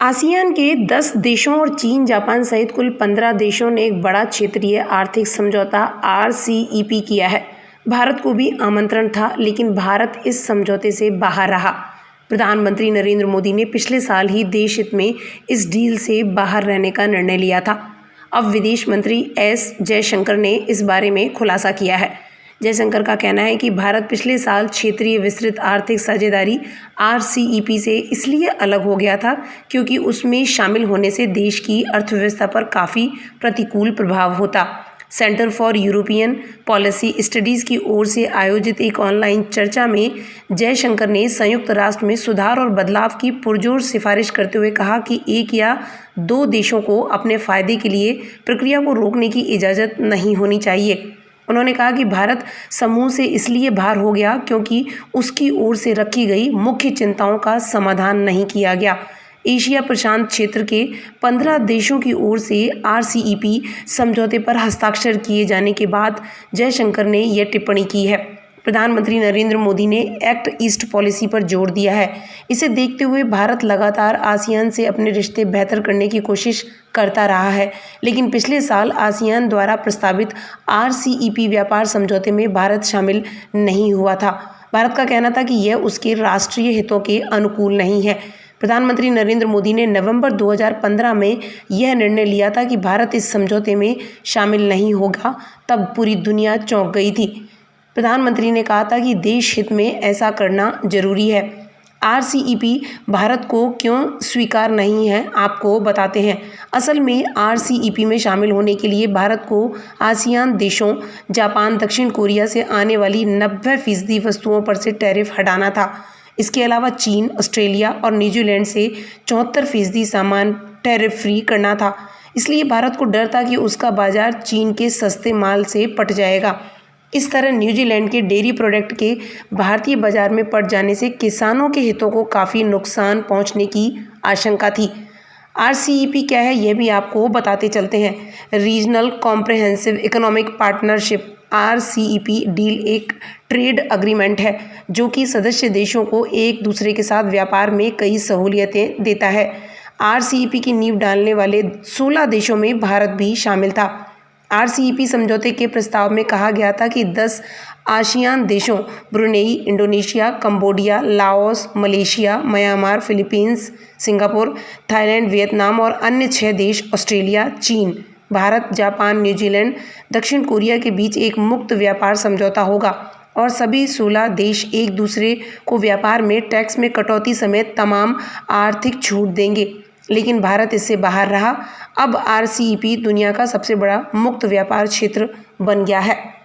ASEAN के 10 देशों और चीन, जापान सहित कुल 15 देशों ने एक बड़ा क्षेत्रीय आर्थिक समझौता आरसीईपी किया है। भारत को भी आमंत्रण था, लेकिन भारत इस समझौते से बाहर रहा। प्रधानमंत्री नरेंद्र मोदी ने पिछले साल ही देश हित में इस डील से बाहर रहने का निर्णय लिया था। अब विदेश मंत्री एस जयशंकर ने इस बारे में खुलासा किया है। जयशंकर का कहना है कि भारत पिछले साल क्षेत्रीय विस्तृत आर्थिक साझेदारी आरसीईपी से इसलिए अलग हो गया था क्योंकि उसमें शामिल होने से देश की अर्थव्यवस्था पर काफ़ी प्रतिकूल प्रभाव होता। Centre for European policy studies की ओर से आयोजित एक ऑनलाइन चर्चा में जयशंकर ने संयुक्त राष्ट्र में सुधार और बदलाव की पुरजोर सिफारिश करते हुए कहा कि एक या दो देशों को अपने फ़ायदे के लिए प्रक्रिया को रोकने की इजाज़त नहीं होनी चाहिए। उन्होंने कहा कि भारत समूह से इसलिए बाहर हो गया क्योंकि उसकी ओर से रखी गई मुख्य चिंताओं का समाधान नहीं किया गया। एशिया प्रशांत क्षेत्र के 15 देशों की ओर से आरसीईपी समझौते पर हस्ताक्षर किए जाने के बाद जयशंकर ने यह टिप्पणी की है। प्रधानमंत्री नरेंद्र मोदी ने एक्ट ईस्ट पॉलिसी पर जोर दिया है। इसे देखते हुए भारत लगातार आसियान से अपने रिश्ते बेहतर करने की कोशिश करता रहा है, लेकिन पिछले साल आसियान द्वारा प्रस्तावित आरसीईपी व्यापार समझौते में भारत शामिल नहीं हुआ था। भारत का कहना था कि यह उसके राष्ट्रीय हितों के अनुकूल नहीं है। प्रधानमंत्री नरेंद्र मोदी ने नवंबर 2015 में यह निर्णय लिया था कि भारत इस समझौते में शामिल नहीं होगा। तब पूरी दुनिया चौंक गई थी। प्रधानमंत्री ने कहा था कि देश हित में ऐसा करना जरूरी है। आरसीईपी भारत को क्यों स्वीकार नहीं है, आपको बताते हैं। असल में आरसीईपी में शामिल होने के लिए भारत को आसियान देशों जापान, दक्षिण कोरिया से आने वाली 90% वस्तुओं पर से टैरिफ हटाना था। इसके अलावा चीन, ऑस्ट्रेलिया और न्यूजीलैंड से 74% सामान टैरिफ फ्री करना था। इसलिए भारत को डर था कि उसका बाजार चीन के सस्ते माल से पट जाएगा। इस तरह न्यूजीलैंड के डेयरी प्रोडक्ट के भारतीय बाजार में पड़ जाने से किसानों के हितों को काफ़ी नुकसान पहुंचने की आशंका थी। आरसीईपी क्या है, यह भी आपको बताते चलते हैं। Regional comprehensive economic partnership RCEP deal एक ट्रेड अग्रीमेंट है जो कि सदस्य देशों को एक दूसरे के साथ व्यापार में कई सहूलियतें देता है। आरसीईपी की नींव डालने वाले 16 देशों में भारत भी शामिल था। आरसीईपी समझौते के प्रस्ताव में कहा गया था कि 10 आसियान देशों Brunei, Indonesia, Cambodia, Laos, Malaysia, Myanmar, Philippines, Singapore, Thailand, Vietnam और अन्य 6 देश ऑस्ट्रेलिया, चीन, भारत, जापान, न्यूजीलैंड, दक्षिण कोरिया के बीच एक मुक्त व्यापार समझौता होगा और सभी 16 देश एक दूसरे को व्यापार में टैक्स में कटौती समेत तमाम आर्थिक छूट देंगे। लेकिन भारत इससे बाहर रहा। अब आरसीईपी दुनिया का सबसे बड़ा मुक्त व्यापार क्षेत्र बन गया है।